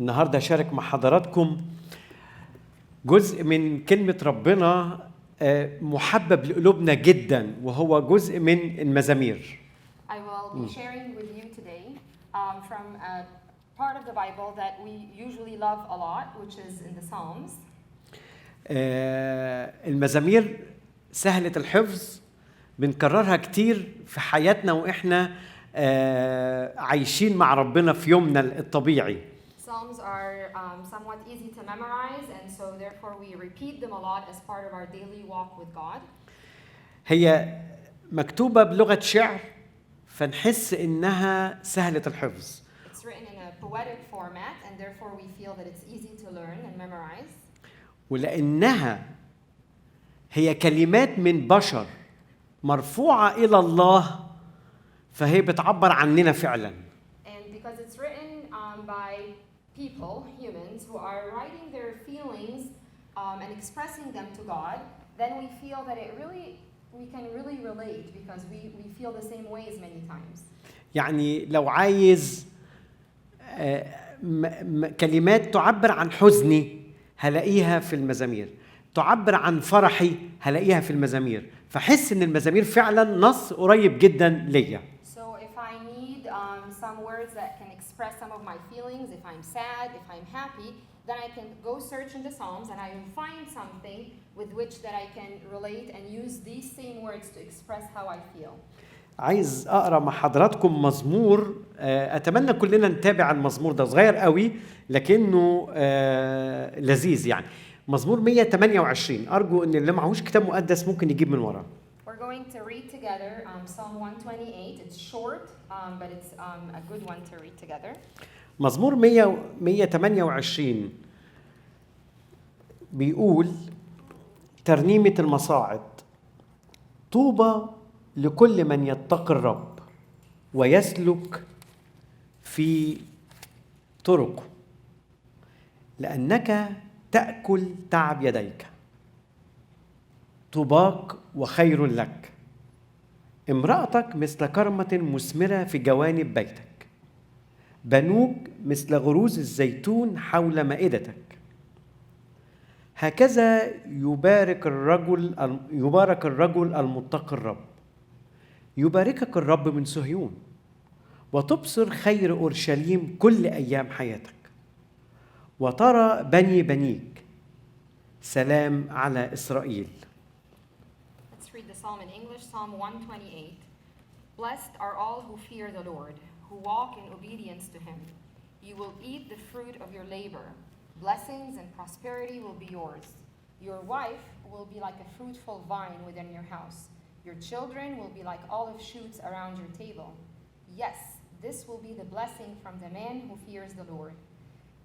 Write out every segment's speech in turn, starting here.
النهاردة هشارك مع حضراتكم جزء من كلمة ربنا محبب لقلوبنا جدا، وهو جزء من المزامير. I will be sharing with you today from a part of the Bible that we usually love a lot, which is in the Psalms. المزامير سهلة الحفظ، بنكررها كتير في حياتنا وإحنا عايشين مع ربنا في يومنا الطبيعي. Psalms are somewhat easy to memorize, and so therefore we repeat them a lot as part of our daily walk with God. هي مكتوبة بلغة شعر، فنحس إنها سهلة الحفظ. It's written in a poetic format, and therefore we feel that it's easy to learn and memorize. ولأنها هي كلمات من بشر مرفوعة إلى الله، فهي بتعبر عننا فعلا. And because it's written by people, humans, who are writing their feelings and expressing them to God, then we feel that we can really relate because we feel the same ways many times. يعني لو عايز كلمات تعبر عن حزني هلاقيها في المزامير، تعبر عن فرحي هلاقيها في المزامير، فحس ان المزامير فعلا نص قريب جدا ليا. So if I need some words that can express some of my feelings, if I'm sad, if I'm happy, then I can go search in the Psalms and I will find something with which that I can relate and use these same words to express how I feel. عايز اقرا مع حضراتكم مزمور، اتمنى كلنا نتابع المزمور ده، صغير قوي لكنه لذيذ يعني. مزمور 128، ارجو ان اللي معهوش كتاب مقدس ممكن يجيب من ورا. We're going to read together Psalm 128. It's short, but it's a good one to read together. مزمور 128 بيقول ترنيمة المصاعد: طوبى لكل من يتقي الرب ويسلك في طرقه، لأنك تأكل تعب يديك. طوباك وخير لك، امرأتك مثل كرمة مثمرة في جوانب بيتك، بنوك مثل غروز الزيتون حول مائدتك. هكذا يبارك الرجل المتقي الرب، يباركك الرب من صهيون، وتبصر خير أورشليم كل أيام حياتك، وترى بنيك سلام على إسرائيل. Let's read the psalm in English, Psalm 128. Blessed are all who fear the Lord, who walk in obedience to him. You will eat the fruit of your labor. Blessings and prosperity will be yours. Your wife will be like a fruitful vine within your house. Your children will be like olive shoots around your table. Yes, this will be the blessing from the man who fears the Lord.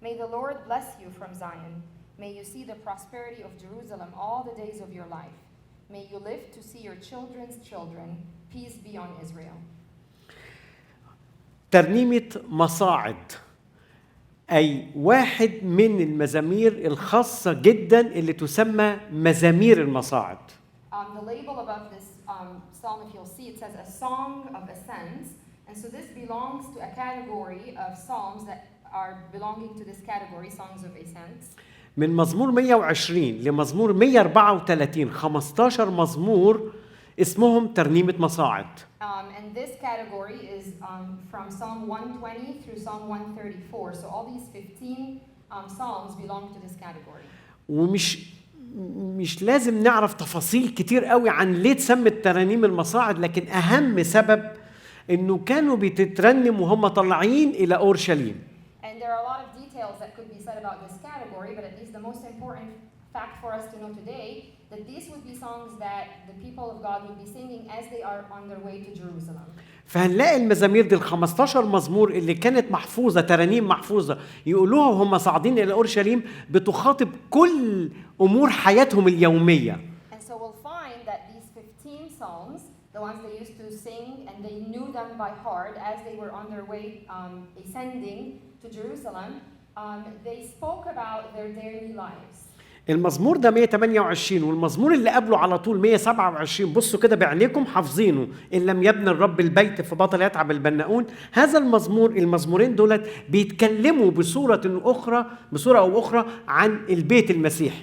May the Lord bless you from Zion. May you see the prosperity of Jerusalem all the days of your life. May you live to see your children's children. Peace be on Israel. ترنيمة مصاعد، أي واحد من المزامير الخاصة جدا اللي تسمى مزامير المصاعد. The label above this psalm, if you'll see, it says a song of ascents, and so this belongs to a category of psalms that are belonging to this category, songs of ascents. من مزمور 120 لمزمور 134 15 مزمور اسمهم ترنيمة مصاعد. And this category is from Psalm 120 through Psalm 134. So all these 15 psalms belong to this category. ومش لازم نعرف تفاصيل كتير قوي عن ليه اتسمت ترانيم المصاعد، لكن أهم سبب إنه كانوا بتترنم وهم طالعين إلى أورشليم. And there are a lot of details that could be said about this category, but at least the most important fact for us to know today, that these would be songs that the people of God would be singing as they are on their way to Jerusalem. فهنلاقي المزامير دي ال15 مزمور اللي كانت محفوظة، ترانيم محفوظة يقولوها وهم صاعدين إلى أورشليم، بتخاطب كل أمور حياتهم اليومية. And so we'll find that these 15 psalms, the ones they used to sing and they knew them by heart as they were on their way ascending to Jerusalem, they spoke about their daily lives. المزمور ده 128 والمزمور اللي قبله على طول 127. بصوا كده بعينيكم حافظينه: إن لم يبني الرب البيت فبطل يتعب البناؤون. هذا المزمورين دولت بيتكلموا بصورة أو أخرى عن البيت المسيحي.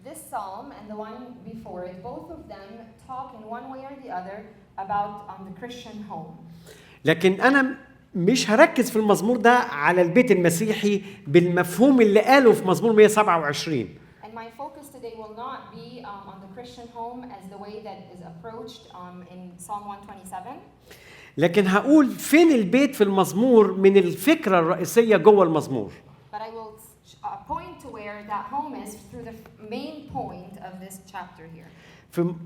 This psalm and the one before it, both of them talk in one way or the other about the Christian home. لكن أنا مش هركز في المزمور ده على البيت المسيحي بالمفهوم اللي قاله في مزمور 127. And my focus today will not be on the Christian home as the way that is approached in Psalm 127. لكن هقول فين البيت في المزمور من الفكرة الرئيسية جوه المزمور. But I will point to where that home is through the main point of this chapter here.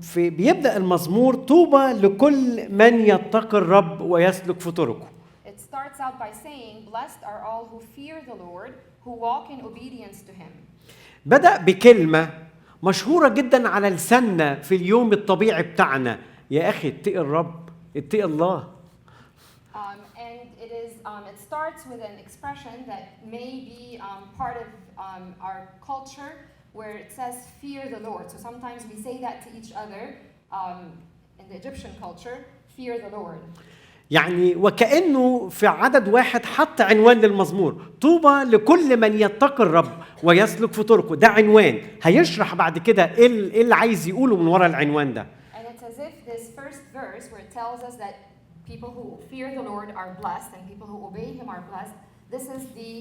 في بيبدأ المزمور: طوبى لكل من يتقي الرب ويسلك في طرقه. It starts out by saying, "Blessed are all who fear the Lord, who walk in obedience to Him." بدأ بكلمة مشهورة جدا على لساننا في اليوم الطبيعي بتاعنا: يا أخي اتقي الرب، اتقي الله. And it starts with an expression that may be part of our culture, where it says "fear the Lord." So sometimes we say that to each other in the Egyptian culture, "fear the Lord." يعني وكأنه في عدد واحد حط عنوان للمزمور: طوبى لكل من يتقي الرب ويسلك في طرقه. ده عنوان هيشرح بعد كده ايه اللي عايز يقوله من وراء العنوان ده. And it's as if this first verse where it tells us that people who fear the Lord are blessed and people who obey Him are blessed. This is the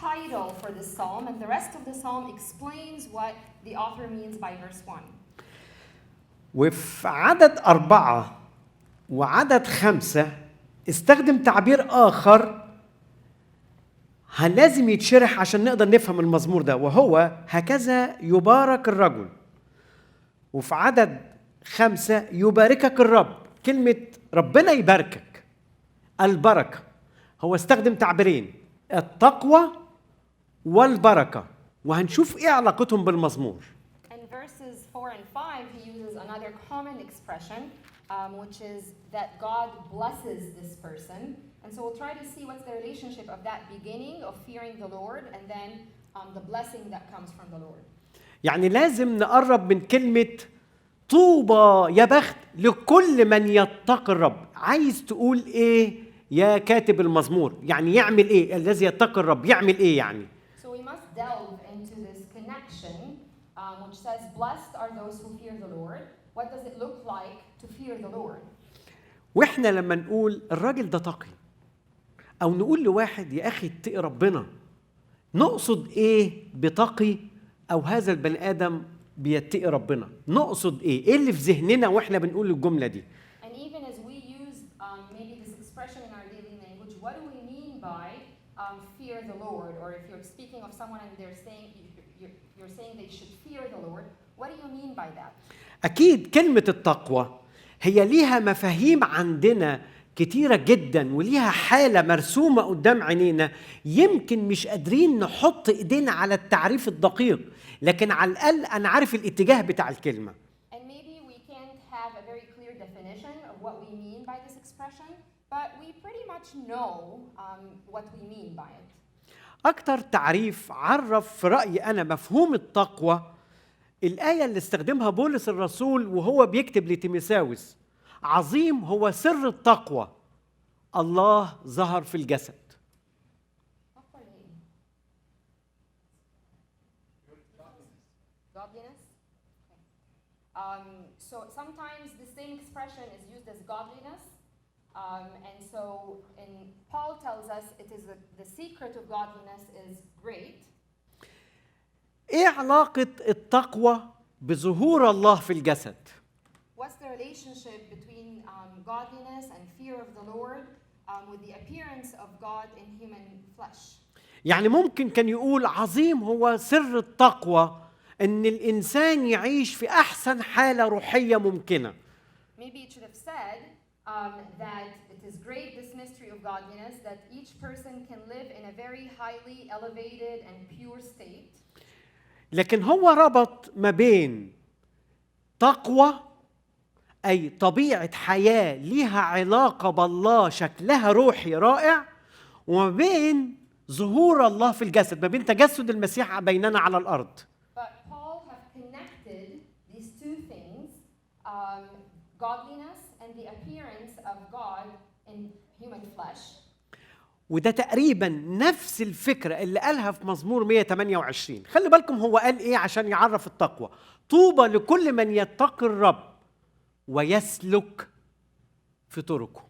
title for this psalm, and the rest of the psalm explains what the author means by verse 1. وفي عدد 4 وعدد 5 استخدم تعبير آخر لازم يتشرح عشان نقدر نفهم المزمور ده، وهو هكذا يبارك الرجل. وفي عدد 5 يباركك الرب. كلمة ربنا يباركك، البركة، هو استخدم تعبيرين: التقوى والبركة، وهنشوف ايه علاقتهم بالمزمور. In verses 4 and 5 he uses another common expression which is that God blesses this person. And so we'll try to see what's the relationship of that beginning of fearing the Lord and then the blessing that comes from the Lord. يعني لازم نقرب من كلمة طوبى يا بخت لكل من يتقي الرب. عايز تقول ايه يا كاتب المزمور؟ يعني يعمل ايه الذي يتقي الرب؟ يعمل ايه يعني؟ So we must delve into this connection which says blessed are those who fear the Lord. What does it look like to fear the Lord? واحنا لما نقول الراجل ده تقي، او نقول لواحد يا اخي اتقي ربنا، نقصد ايه بتقي او هذا البني ادم بيتقي ربنا؟ نقصد ايه اللي في ذهننا واحنا بنقول الجمله دي؟ And even as we use maybe this expression in our daily language, what do we mean by fear the Lord? Or if you're speaking of someone and you're saying they should fear the Lord, what do you mean by that? أكيد كلمة التقوى هي ليها مفاهيم عندنا كتيرة جدا، وليها حالة مرسومة قدام عينينا، يمكن مش قادرين نحط إيدينا على التعريف الدقيق، لكن على الأقل أنا عارف الاتجاه بتاع الكلمة. And maybe we can't have a very clear definition of what we mean by this expression, but we pretty much know what we mean by it. أكتر تعريف عرف في رأيي أنا مفهوم التقوى الآية اللي استخدمها بولس الرسول وهو بيكتب لتيموثاوس: عظيم هو سر التقوى، الله ظهر في الجسد. Godliness? So sometimes the same expression is used as godliness. And so Paul tells us it is the secret of godliness is great. ايه علاقة التقوى بظهور الله في الجسد؟ What's the relationship between godliness and fear of the Lord with the appearance of God in human flesh? يعني ممكن كان يقول عظيم هو سر التقوى ان الانسان يعيش في احسن حالة روحية ممكنة. Maybe it should have said that it is great, this mystery of godliness, that each person can live in a very highly elevated and pure state. لكن هو ربط ما بين تقوى أي طبيعة حياة ليها علاقة بالله شكلها روحي رائع، وما بين ظهور الله في الجسد، ما بين تجسد المسيح بيننا على الأرض. But Paul have godliness and the appearance of God in human flesh. وده تقريبا نفس الفكرة اللي قالها في مزمور 128. خلي بالكم هو قال ايه عشان يعرف التقوى. طوبى لكل من يتقي الرب ويسلك في طرقه.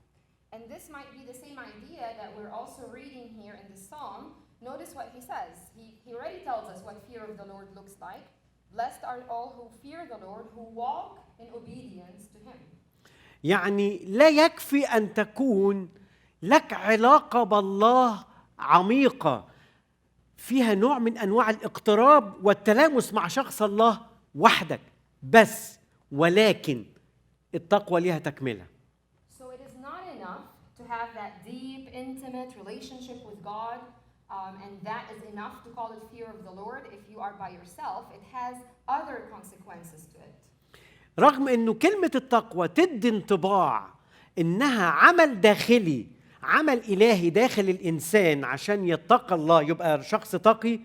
And this might be the same idea that we're also reading here in the psalm. Notice what he says. He already tells us what fear of the Lord looks like. Blessed are all who fear the Lord, who walk in obedience to him. يعني لا يكفي أن تكون لك علاقة بالله عميقة فيها نوع من أنواع الاقتراب والتلامس مع شخص الله وحدك بس، ولكن التقوى ليها تكملة. So it is not enough to have that deep, intimate relationship with God, and that is enough to call it fear of the Lord. If you are by yourself, it has other consequences to it. رغم أنه كلمة التقوى تدي انطباع إنها عمل داخلي، عمل إلهي داخل الإنسان عشان يتقى الله يبقى شخص تقي،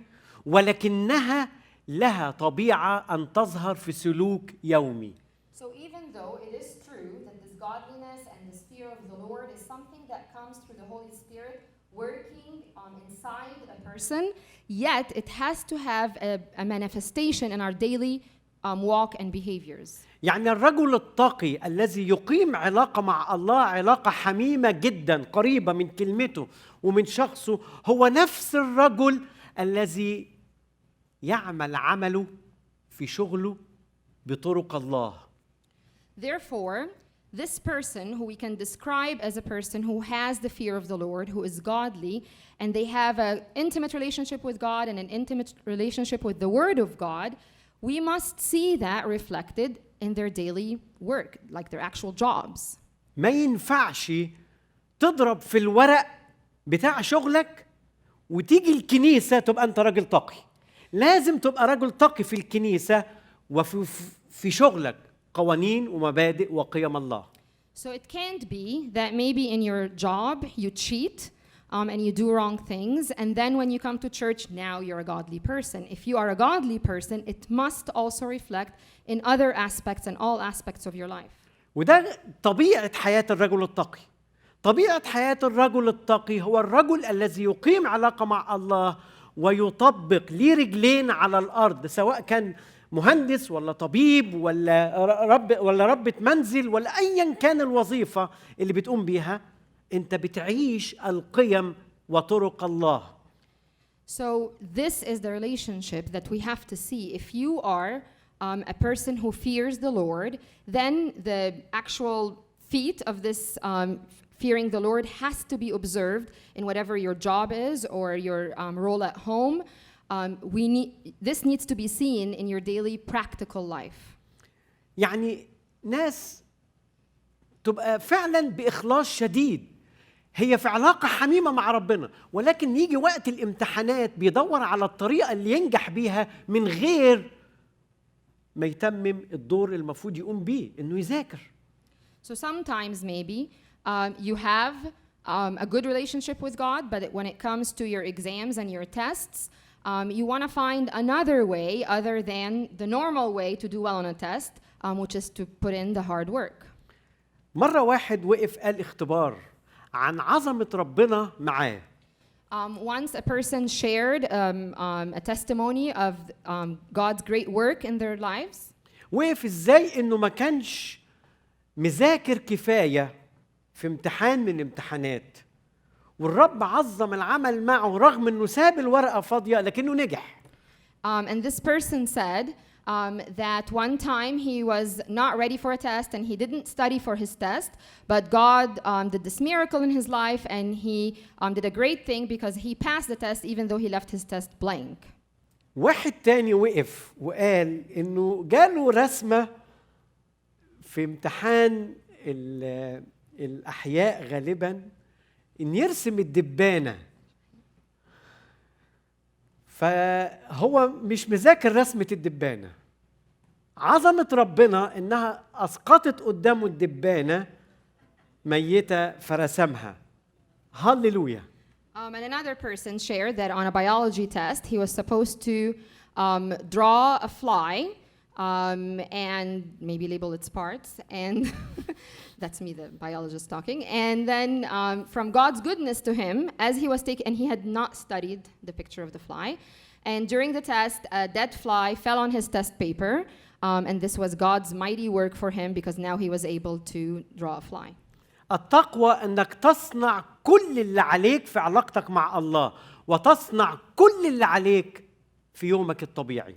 ولكنها لها طبيعة أن تظهر في سلوك يومي. So even though it is true that this godliness and this fear of the Lord is something that comes through the Holy Spirit working inside a person, yet it has to have a manifestation in our daily walk and behaviors. يعني الرجل التقي الذي يقيم علاقة مع الله علاقة حميمة جدا قريبة من كلمته ومن شخصه هو نفس الرجل الذي يعمل عمله في شغله بطرق الله. Therefore, this person who we can describe as a person who has the fear of the Lord, who is godly, and they have an intimate relationship with God and an intimate relationship with the Word of God, we must see that reflected in their daily work, like their actual jobs. ما ينفعش تضرب في الورق بتاع شغلك وتيجي الكنيسة تبقى أنت راجل تقي. لازم تبقى راجل تقي في الكنيسة وفي شغلك قوانين ومبادئ وقيم الله. So it can't be that maybe in your job you cheat and you do wrong things, and then when you come to church, now you're a godly person. If you are a godly person, it must also reflect in other aspects and all aspects of your life. وده طبيعة حياة الرجل التقي. طبيعة حياة الرجل التقي هو الرجل الذي يقيم علاقة مع الله ويطبق ليه رجلين على الأرض، سواء كان مهندس ولا طبيب ولا ربة منزل ولا أيا كان الوظيفة اللي بتقوم بيها، أنت بتعيش القيم وطرق الله. So this is the relationship that we have to see. If you are a person who fears the Lord, then the actual feat of this fearing the Lord has to be observed in whatever your job is or your role at home. This needs to be seen in your daily practical life. يعني ناس تبقى فعلا بإخلاص شديد، هي في علاقة حميمة مع ربنا، ولكن يجي وقت الامتحانات بيدور على الطريقة اللي ينجح بيها من غير ما يتمم الدور المفروض يقوم بيه، إنه يذاكر. So sometimes maybe you have a good relationship with God, but when it comes to your exams and your tests, you want to find another way other than the normal way to do well on a test, which is to put in the hard work. مرة واحد وقف قال اختبار عن عظمة ربنا معاه. Once a person shared a testimony of God's great work in their lives. وقف ازاي انه ما كانش مذاكر كفاية في امتحان من الامتحانات، والرب عظم العمل معه رغم انه ساب الورقة فاضية لكنه نجح. And this person said that one time he was not ready for a test and he didn't study for his test, but God did this miracle in his life and he did a great thing because he passed the test even though he left his test blank. واحد تاني وقف وقال انه جاله رسمة في امتحان الأحياء غالبا ان يرسم الدبانة، فهو مش مذاكر رسمة الدبانة. عظمة ربنا إنها أسقطت قدامه الدبانة ميتة فرسمها. هاللويا. And another person shared that on a biology test he was supposed to draw a fly and maybe label its parts. And that's me, the biologist talking. And then from God's goodness to him, as he was taking, and he had not studied the picture of the fly. And during the test, a dead fly fell on his test paper. And this was God's mighty work for him because now he was able to draw a fly. التقوى أنك تصنع كل اللي عليك في علاقتك مع الله وتصنع كل اللي عليك في يومك الطبيعي.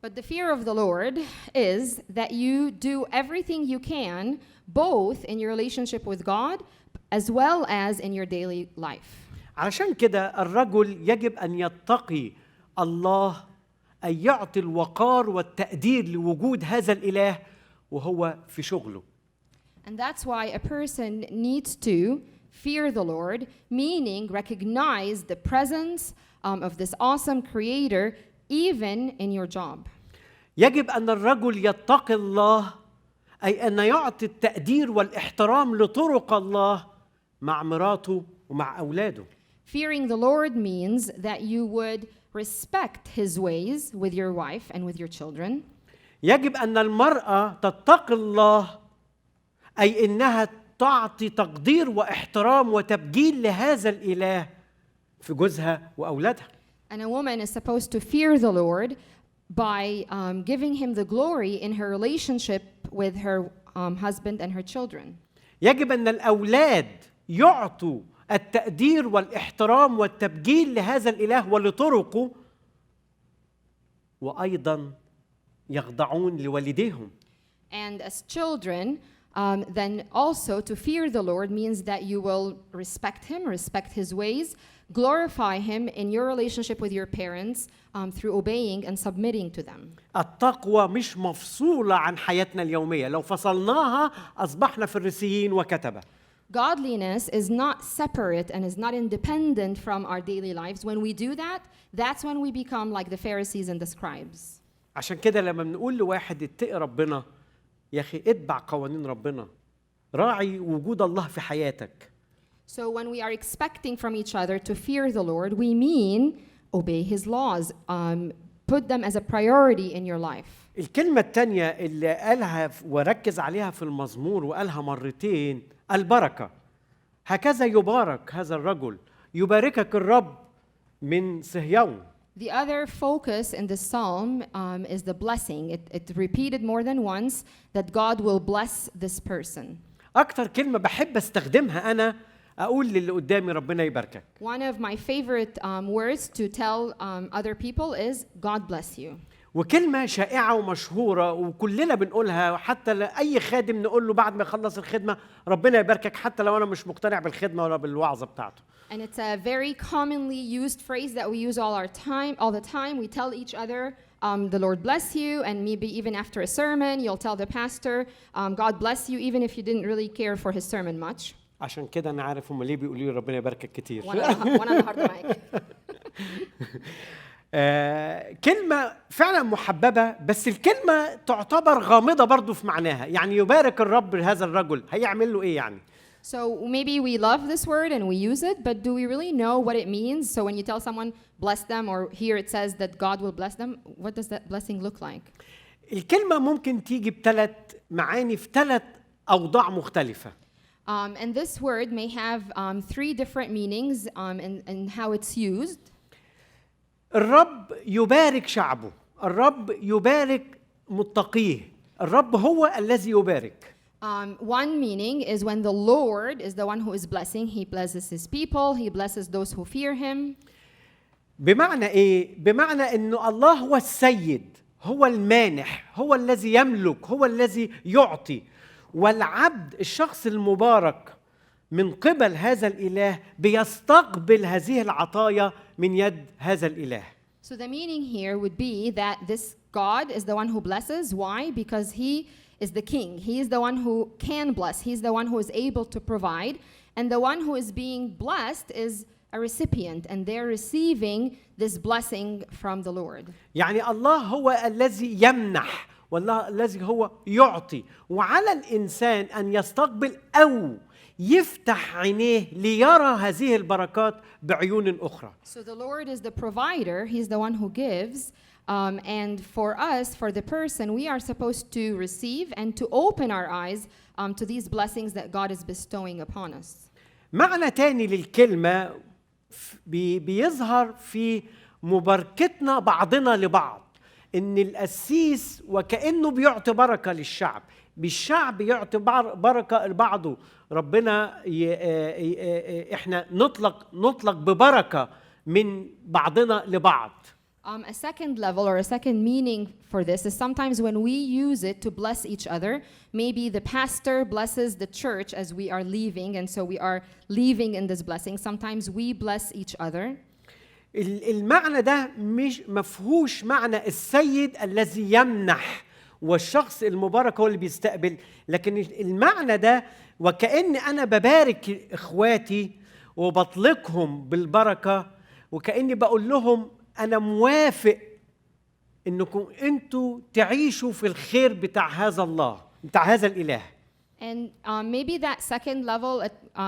But the fear of the Lord is that you do everything you can, both in your relationship with God as well as in your daily life. علشان كده الرجل يجب أن يتقي الله، أن يعطي الوقار والتقدير لوجود هذا الإله وهو في شغله. And that's why a person needs to fear the Lord, meaning recognize the presence of this awesome creator even in your job. يجب أن الرجل يتقي الله، أي أن يعطي التقدير والاحترام لطرق الله مع مراته ومع أولاده. Fearing the Lord means that you would respect his ways with your wife and with your children. يجب أن المرأة تتقي الله، أي أنها تعطي تقدير واحترام وتبجيل لهذا الإله في جوزها وأولادها. And a woman is supposed to fear the Lord by giving him the glory in her relationship with her husband and her children. يجب أن الأولاد يعطوا التقدير والاحترام والتبجيل لهذا الإله ولطرقه، وأيضا يخضعون لوالديهم. And as children, then also to fear the Lord means that you will respect him, respect his ways, glorify him in your relationship with your parents through obeying and submitting to them. التقوى مش مفصولة عن حياتنا اليومية، لو فصلناها أصبحنا فريسيين وكتبة. Godliness is not separate and is not independent from our daily lives. When we do that, that's when we become like the Pharisees and the scribes. عشان كده لما بنقول لواحد اتقي ربنا، يا أخي اتبع قوانين ربنا، راعي وجود الله في حياتك. So when we are expecting from each other to fear the Lord, we mean obey his laws, put them as a priority in your life. الكلمة التانية اللي قالها وركز عليها في المزمور وقالها مرتين، البركة. هكذا يبارك هذا الرجل، يباركك الرب من صهيون. The other focus in this psalm is the blessing. It repeated more than once that God will bless this person. أكتر كلمة بحب استخدمها أنا أقول للي قدامي ربنا يباركك. One of my favorite words to tell other people is God bless you. وكلمة شائعة ومشهورة وكلنا بنقولها، وحتى أي خادم نقول له بعد ما يخلص الخدمة ربنا يباركك، حتى لو أنا مش مقتنع بالخدمة ولا بالوعظة بتاعته. And it's a very commonly used phrase that we use all the time. We tell each other, the Lord bless you, and maybe even after a sermon, you'll tell the pastor, God bless you, even if you didn't really care for his sermon much. عشان كده أنا عارف هم ليه بيقولوا لي ربنا يباركك كتير. وأنا النهارده معاك. كلمة فعلا محببة، بس الكلمة تعتبر غامضة برضو في معناها. يعني يبارك الرب هذا الرجل، هيعمل له إيه يعني؟ So maybe we love this word and we use it, but do we really know what it means? So when you tell someone bless them, or here it says that God will bless them, what does that blessing look like? الكلمة ممكن تيجي بثلاث معاني في ثلاث أوضاع مختلفة. And this word may have three different meanings in how it's used. الرب يبارك شعبه، الرب يبارك متقيه، الرب هو الذي يبارك. One meaning is when the Lord is the one who is blessing. He blesses his people. He blesses those who fear him. بمعنى إيه؟ بمعنى إنه الله هو السيد، هو المانح، هو الذي يملك، هو الذي يعطي، والعبد الشخص المبارك من قبل هذا الإله بيستقبل هذه العطايا من يد هذا الإله. So the meaning here would be that this God is the one who blesses. Why? Because he is the king. He is the one who can bless. He's the one who is able to provide. And the one who is being blessed is a recipient. And they're receiving this blessing from the Lord. يعني الله هو الذي يمنح، والله الذي هو يعطي، وعلى الإنسان أن يستقبل أو يفتح عينيه ليرى هذه البركات بعيون أخرى. So the Lord is the provider. He's the one who gives. And for us, for the person, we are supposed to receive and to open our eyes to these blessings that God is bestowing upon us. معنى تاني للكلمة بيظهر في مباركتنا بعضنا لبعض، إن القسيس وكأنه بيعطي بركة للشعب، بالشعب يعطي بركة لبعضه. ربنا إحنا نطلق ببركة من بعضنا لبعض. A second level or a second meaning for this is sometimes when we use it to bless each other, maybe the pastor blesses the church as we are leaving, and so we are leaving in this blessing. Sometimes we bless each other. المعنى ده مش مفهوش معنى السيد الذي يمنح والشخص المبارك هو اللي بيستقبل، لكن المعنى ده وكأن أنا ببارك إخواتي وبطلقهم بالبركة، وكأني بقول لهم أنا موافق إنكم أنتوا تعيشوا في الخير بتاع هذا الله، بتاع هذا الإله. And maybe that second level,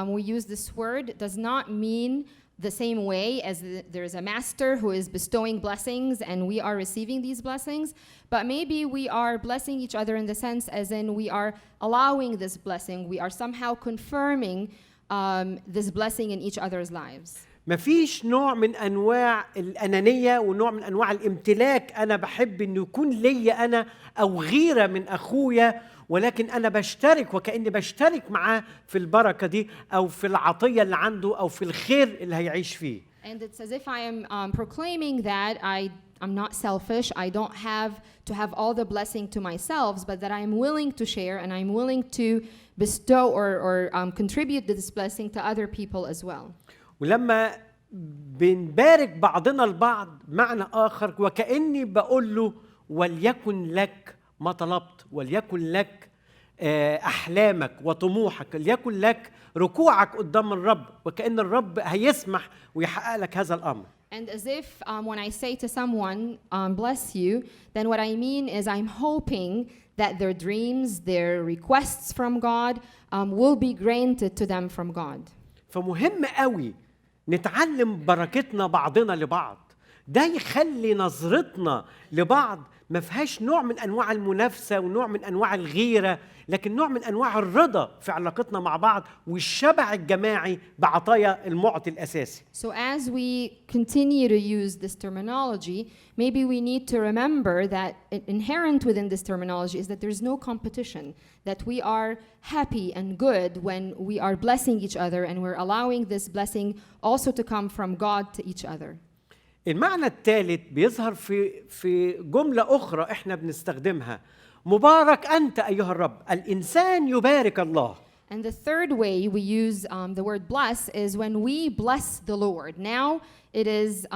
we use this word, does not mean the same way as there is a master who is bestowing blessings and we are receiving these blessings, but maybe we are blessing each other in the sense as in we are allowing this blessing, we are somehow confirming this blessing in each other's lives. مفيش نوع من أنواع الأنانية ونوع من أنواع الامتلاك. أنا بحب إنه يكون لي أنا أو غيرة من أخويا، ولكن أنا بشترك وكأني بشترك معاه في البركة دي أو في العطية اللي عنده أو في الخير اللي هيعيش فيه. And it's as if I am proclaiming that I'm not selfish. I don't have to have all the blessing to myself, but that I'm willing to share and I'm willing to bestow or contribute this blessing to other people as well. ولما بنبارك بعضنا البعض معنى آخر، وكأني بقول له وليكن لك ما طلبت، وليكن لك أحلامك وطموحك، وليكن لك ركوعك قدام الرب، وكأن الرب هيسمح ويحقق لك هذا الأمر. And as if when I say to someone, bless you, then what I mean is I'm hoping that their dreams, their requests from God will be granted to them from God. فمهم قوي نتعلم بركتنا بعضنا لبعض، ده يخلي نظرتنا لبعض ما فيهاش نوع من أنواع المنافسة ونوع من أنواع الغيرة، لكن نوع من أنواع الرضا في علاقتنا مع بعض والشبع الجماعي بعطايا المعطي الأساسي. So as we continue to use this terminology, maybe we need to remember that inherent within this terminology is that there's no competition, that we are happy and good when we are blessing each other and we're allowing this blessing also to come from God to each other. المعنى الثالث بيظهر في جملة أخرى إحنا بنستخدمها، مبارك أنت أيها الرب. الإنسان يبارك الله. And the third way we use the word bless is when we bless the Lord. Now it is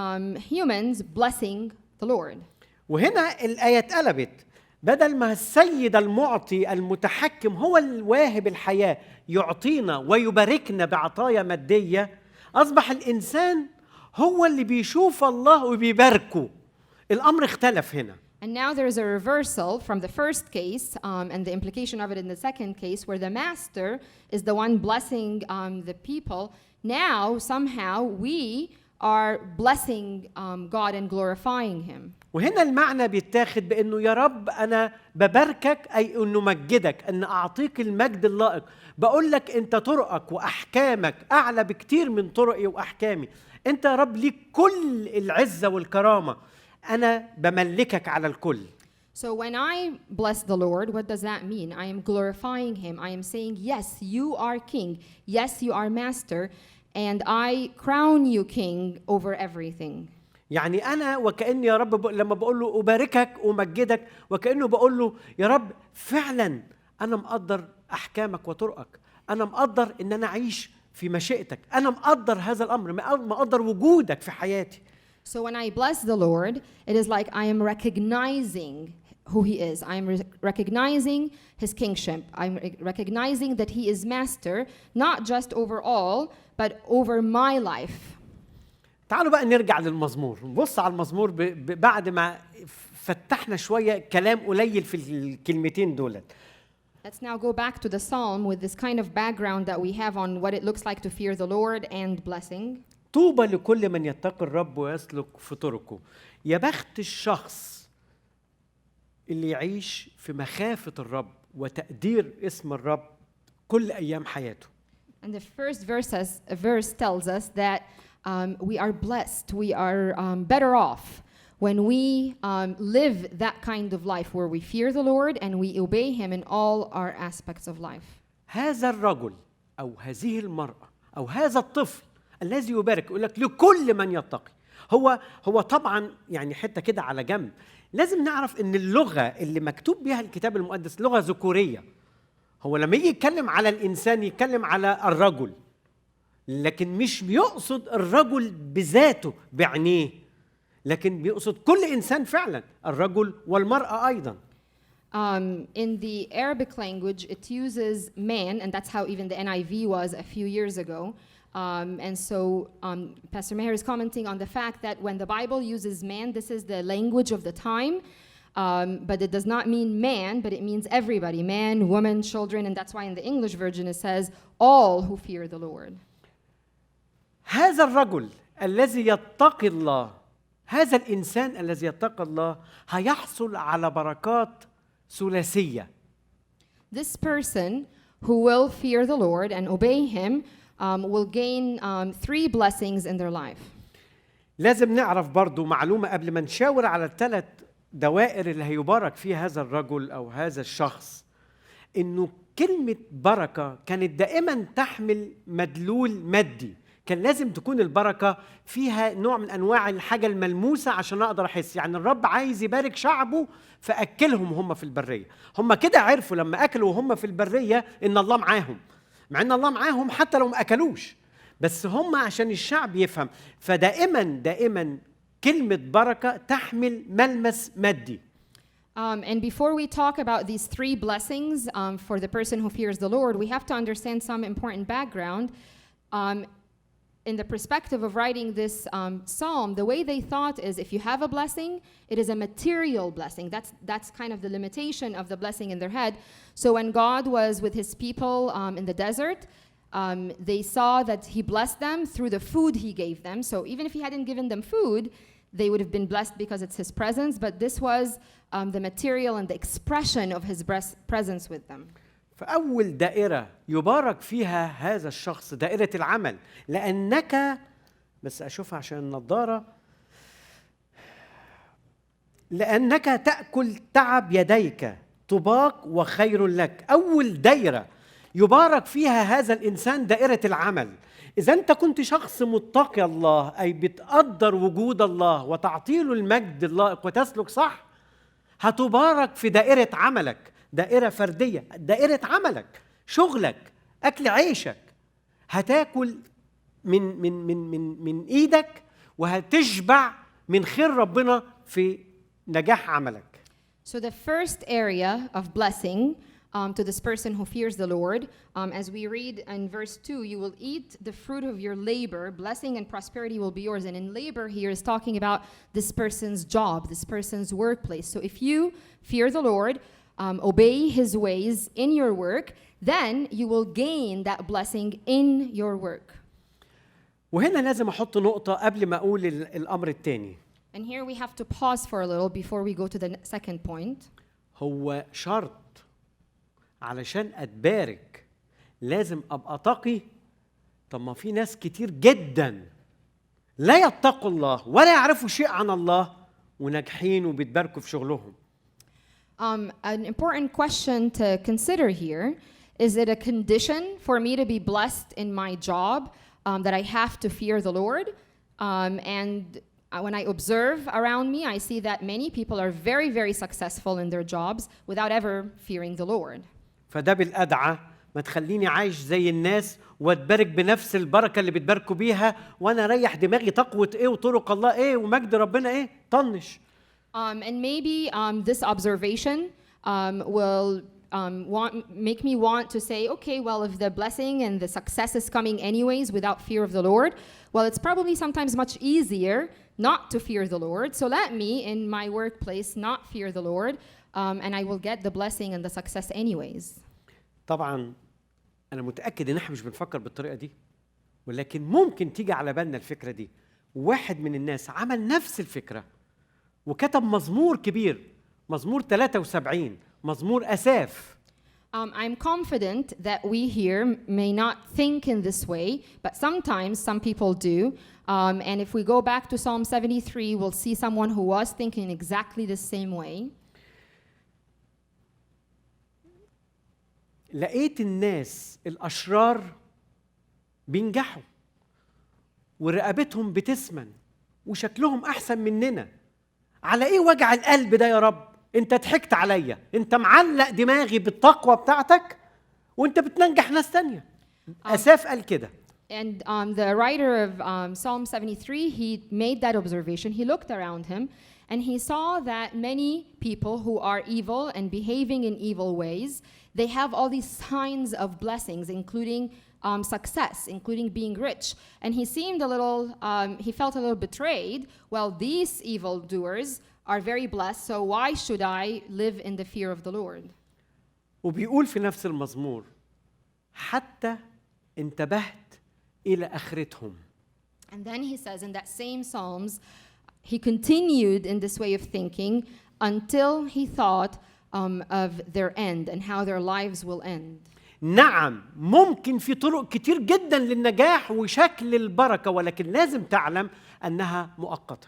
humans blessing the Lord. وهنا الآية اتقلبت، بدل ما السيد المعطي المتحكم هو الواهب الحياة يعطينا ويباركنا بعطايا مادية، أصبح الإنسان هو اللي بيشوف الله وبيباركه. الأمر اختلف هنا. And now there is a reversal from the first case and the implication of it in the second case where the master is the one blessing the people. Now somehow we are blessing God and glorifying him. وهنا المعنى بيتاخد بأنه يا رب أنا بباركك، أي أنه مجدك، أن أعطيك المجد اللائق. بقول لك أنت طرقك وأحكامك أعلى بكتير من طرقي وأحكامي. أنت يا رب ليك كل العزة والكرامة، أنا بملكك على الكل. So when I bless the Lord, what does that mean? I am glorifying him. I am saying, yes, you are king. Yes, you are master. And I crown you king over everything. يعني أنا وكأني يا رب لما بقول له أباركك ومجدك، وكأنه بقول له يا رب فعلا أنا مقدر أحكامك وطرقك، أنا مقدر إن أنا أعيش في مشيئتك، أنا مقدر هذا الأمر، مقدر وجودك في حياتي. So when I bless the Lord, it is like I am recognizing who he is. I am recognizing his kingship. I'm recognizing that he is master, not just over all, but over my life. تعالوا بقى نرجع للمزمور، نبص على المزمور بعد ما فتحنا شوية كلام قليل في الكلمتين دولت. Let's now go back to the psalm with this kind of background that we have on what it looks like to fear the Lord and blessing. طوبى لكل من يتقي الرب ويسلك في طرقه. يا بخت الشخص اللي يعيش في مخافة الرب وتقدير اسم الرب كل أيام حياته. And the first verse tells us that we are blessed, we are better off when we live that kind of life where we fear the Lord and we obey Him in all our aspects of life. هذا الرجل أو هذه المرأة أو هذا الطفل الذي يبارك، يقول لك لكل من يتقي. هو طبعا يعني حتة كده على جنب، لازم نعرف إن اللغة اللي مكتوب بها الكتاب المقدس لغة ذكورية. هو لما يجي يتكلم على الإنسان يتكلم على الرجل، لكن مش بيقصد الرجل بذاته بعينيه، لكن بيقصد كل إنسان فعلا، الرجل والمرأة أيضا. In the Arabic language, it uses man, and that's how even the NIV was a few years ago. And so Pastor Maher is commenting on the fact that when the Bible uses man, this is the language of the time, but it does not mean man, but it means everybody, man, woman, children, and that's why in the English version it says all who fear the Lord. هذا الرجل الذي يتقي الله، هذا الإنسان الذي يتقي الله هيحصل على بركات ثلاثية. This person who will fear the Lord and obey Him will gain 3 blessings in their life. لازم نعرف برضو معلومة قبل ما نشاور على ال3 دوائر اللي هيبارك فيها هذا الرجل أو هذا الشخص، إنه كلمة بركة كانت دائما تحمل مدلول مادي. كان لازم تكون البركة فيها نوع من أنواع الحاجة الملموسة عشان أقدر أحس. يعني الرب عايز يبارك شعبه فأكلهم هم في البرية. هم كده عرفوا لما أكلوا هم في البرية إن الله معاهم، مع إن الله معاهم حتى لو ما أكلوش، بس هم عشان الشعب يفهم. فدائما كلمة بركة تحمل ملمس مادي. And before we talk about these 3 blessings for the person who fears the Lord, we have to understand some important background. In the perspective of writing this psalm, the way they thought is if you have a blessing, it is a material blessing. That's kind of the limitation of the blessing in their head. So when God was with His people in the desert, they saw that He blessed them through the food He gave them. So even if He hadn't given them food, they would have been blessed because it's His presence. But this was the material and the expression of His presence with them. فأول دائرة يبارك فيها هذا الشخص دائرة العمل، لأنك بس أشوفها عشان النظارة، لأنك تأكل تعب يديك طباق وخير لك. أول دائرة يبارك فيها هذا الإنسان دائرة العمل. إذا أنت كنت شخص متقي الله، أي بتقدر وجود الله وتعطيله المجد اللائق وتسلك صح، هتبارك في دائرة عملك، دائرة فردية، دائرة عملك، شغلك، أكل عيشك. هتاكل من إيدك وهتشبع من خير ربنا في نجاح عملك. So the first area of blessing to this person who fears the Lord, as we read in verse 2, you will eat the fruit of your labor, blessing and prosperity will be yours. And in labor here is talking about this person's job, this person's workplace. So if you fear the Lord, obey His ways in your work, then you will gain that blessing in your work. وهنا لازم أحط نقطة قبل ما أقول الأمر الثاني. And here we have to pause for a little before we go to the second point. هو شرط علشان أتبارك لازم أبقى تقي. طب ما في ناس كتير جدا لا يتقوا الله ولا يعرفوا شيء عن الله وناجحين وبيتباركوا في شغلهم. An important question to consider here, is it a condition for me to be blessed in my job that I have to fear the Lord? And when I observe around me, I see that many people are very, very successful in their jobs without ever fearing the Lord. فده بالأدعى ما تخليني عايش زي الناس واتبارك بنفس البركة اللي بتباركوا بيها وأنا ريح دماغي تقوة إيه وطرق الله إيه ومجد ربنا إيه طنش. And maybe this observation will make me want to say, okay, well, if the blessing and the success is coming anyways without fear of the Lord, well, it's probably sometimes much easier not to fear the Lord. So let me, in my workplace, not fear the Lord, and I will get the blessing and the success anyways. طبعا أنا متأكد إن إحنا مش بنفكر بالطريقة دي، ولكن ممكن تيجي على بالنا الفكرة دي. واحد من الناس عمل نفس الفكرة وكتب مزمور كبير، مزمور 73، مزمور أساف. I'm confident that we here may not think in this way, but sometimes some people do. And if we go back to Psalm 73, we'll see someone who was thinking exactly the same way. لقيت الناس الأشرار بينجحوا ورقبتهم بتسمن وشكلهم أحسن مننا. على إيه وجع القلب ده يا رب؟ أنت ضحكت عليا، أنت معلق دماغي بالتقوى بتاعتك وأنت بتنجح ناس تانية. أساف قال كده. And the writer of Psalm 73, he made that observation. He looked around him and he saw that many people who are evil and behaving in evil ways, they have all these signs of blessings, including success, including being rich. And he seemed a little, he felt a little betrayed. Well, these evildoers are very blessed, so why should I live in the fear of the Lord? وبيقول في نفس المزمور حتى انتبهت إلى آخرتهم. And then he says in that same Psalms, he continued in this way of thinking until he thought of their end and how their lives will end. نعم، ممكن في طرق كتير جدا للنجاح وشكل البركة، ولكن لازم تعلم أنها مؤقتة.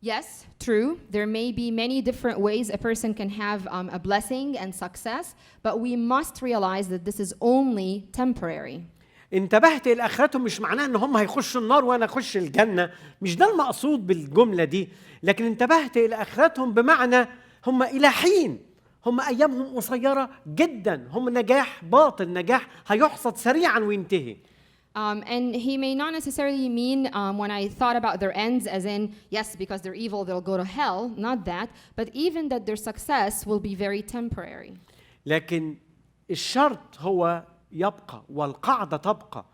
Yes, true. There may be many different ways a person can have a blessing and success, but we must realize that this is only temporary. انتبهت إلى آخرتهم مش معناه إن هم هيخشوا النار وأنا أخش الجنة، مش ده المقصود بالجملة دي، لكن انتبهت إلى آخرتهم بمعنى هم إلى حين، هم أيامهم قصيرة جدا، هم نجاح باطل، نجاح هيحصد سريعا وينتهي. And he may not necessarily mean when I thought about their ends as in, yes, because they're evil, they'll go to hell, not that, but even that their success will be very temporary. لكن الشرط هو يبقى والقاعدة تبقى،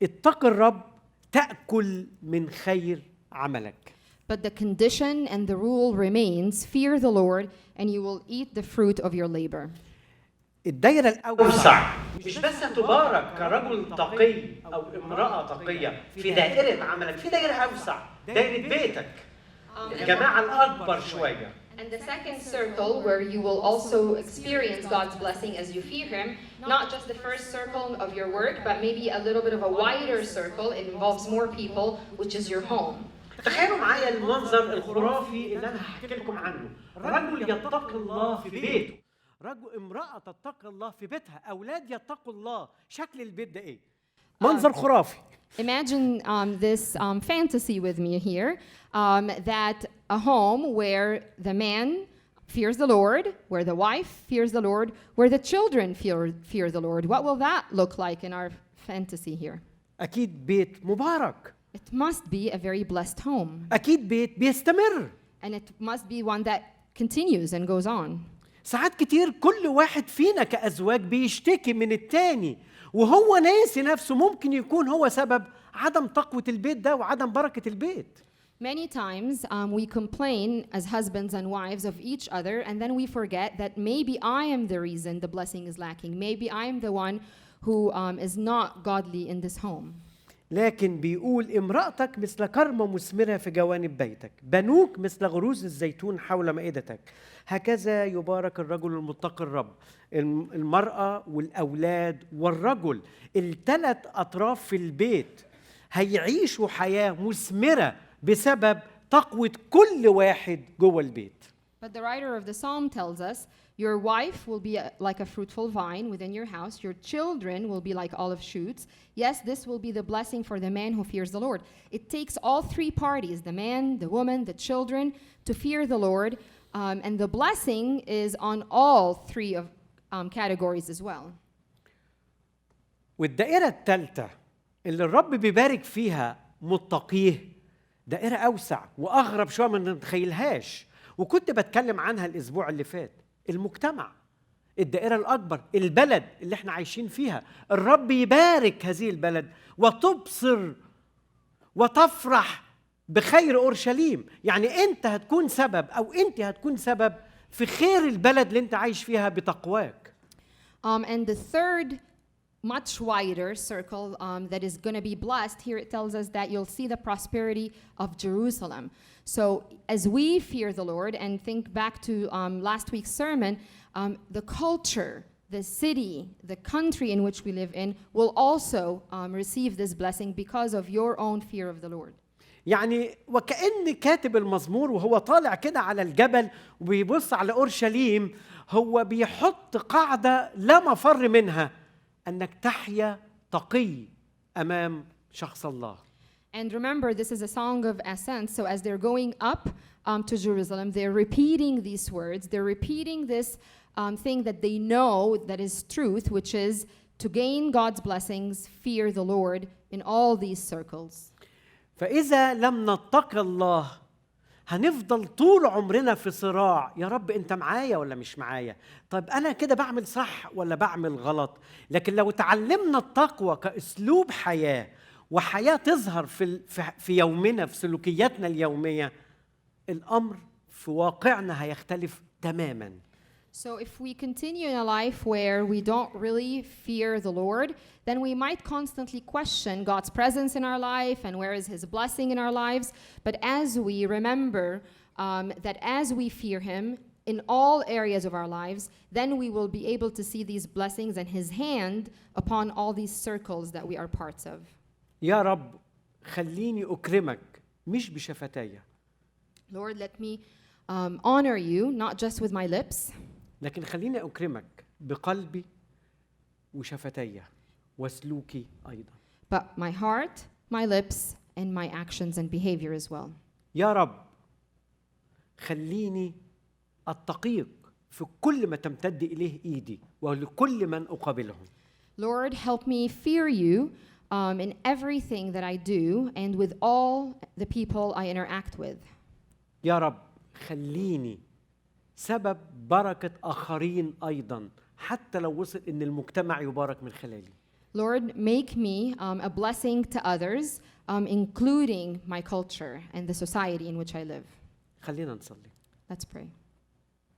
اتق الرب تأكل من خير عملك. But the condition and the rule remains, fear the Lord and you will eat the fruit of your labor. الدايرة الأوسع مش بس تبارك كرجل تقي أو امرأة تقية في دائرة عملك، في دائرة أوسع، دائرة بيتك، الجماعة الأكبر شوية. And the second circle where you will also experience God's blessing as you fear Him, not just the first circle of your work, but maybe a little bit of a wider circle. It involves more people, which is your home. تخيلوا معايا المنظر الخرافي اللي أنا هحكي لكم عنه. رجل يتقي الله في بيته، رجل امرأة تتقي الله في بيتها، أولاد يتقوا الله. شكل البيت ده إيه؟ منظر خرافي. Imagine this fantasy with me here, that a home where the man fears the Lord, where the wife fears the Lord, where the children fear the Lord. What will that look like in our fantasy here? أكيد بيت مبارك. It must be a very blessed home. أكيد بيت بيستمر. And it must be one that continues and goes on. ساعات كتير كل واحد فينا كأزواج بيشتكي من التاني وهو ناسي نفسه ممكن يكون هو سبب عدم تقوى البيت ده وعدم بركة البيت. Many times we complain as husbands and wives of each other, and then we forget that maybe I am the reason the blessing is lacking. Maybe I am the one who is not godly in this home. لكن بيقول امرأتك مثل كرمة مثمرة في جوانب بيتك، بنوك مثل غروس الزيتون حول مائدتك، هكذا يبارك الرجل المتقي الرب. المرأة والأولاد والرجل، الثلاث أطراف في البيت هيعيشوا حياة مثمرة بسبب تقوى كل واحد جوه البيت. But the writer of the psalm tells us, your wife will be like a fruitful vine within your house. Your children will be like olive shoots. Yes, this will be the blessing for the man who fears the Lord. It takes all three parties, the man, the woman, the children, to fear the Lord. And the blessing is on all three of categories as well. والدائرة الثالثة اللي الرب بيبارك فيها متقيه، دائرة أوسع وأغرب شوية ما نتخيلهاش، وكنت بتكلم عنها الأسبوع اللي فات. المجتمع، الدائرة الأكبر، البلد اللي احنا عايشين فيها. الرب يبارك هذه البلد وتبصر وتفرح بخير أورشليم. يعني أنت هتكون سبب أو أنت هتكون سبب في خير البلد اللي أنت عايش فيها بتقواك. And the third, much wider circle that is going to be blessed, here it tells us that you'll see the prosperity of Jerusalem. So as we fear the Lord, and think back to last week's sermon, the culture, the city, the country in which we live in will also receive this blessing because of your own fear of the Lord. يعني وكأن كاتب المزمور وهو طالع كده على الجبل وبيبص على أورشليم، هو بيحط قاعدة لا مفر منها، أنك تحيا تقي أمام شخص الله. And remember, this is a song of ascent. So as they're going up to Jerusalem, they're repeating these words. They're repeating this thing that they know that is truth, which is to gain God's blessings, fear the Lord in all these circles. فإذا لم نتقي الله هنفضل طول عمرنا في صراع، يا رب أنت معايا ولا مش معايا؟ طيب أنا كده بعمل صح ولا بعمل غلط؟ لكن لو تعلمنا التقوى كأسلوب حياة وحياة تظهر في يومنا، في سلوكياتنا اليومية، الأمر في واقعنا هيختلف تماماً. So if we continue in a life where we don't really fear the Lord, then we might constantly question God's presence in our life and where is His blessing in our lives. But as we remember that as we fear Him in all areas of our lives, then we will be able to see these blessings and His hand upon all these circles that we are parts of. يا رب خليني أكرمك مش بشفتاي. Lord, let me honor you, not just with my lips, لكن خليني أكرمك بقلبي وشفتاي وسلوكي أيضا. but my heart, my lips, and my actions and behavior as well. يا رب خليني أتقيك في كل ما تمتد إليه إيدي ولكل من أقابلهم. Lord, help me fear you in everything that I do and with all the people I interact with. يا رب خليني سبب بركة آخرين أيضاً، حتى لو وصل إن المجتمع يبارك من خلالي. Lord, make me a blessing to others, including my culture and the society in which I live. خلينا نصلي. Let's pray.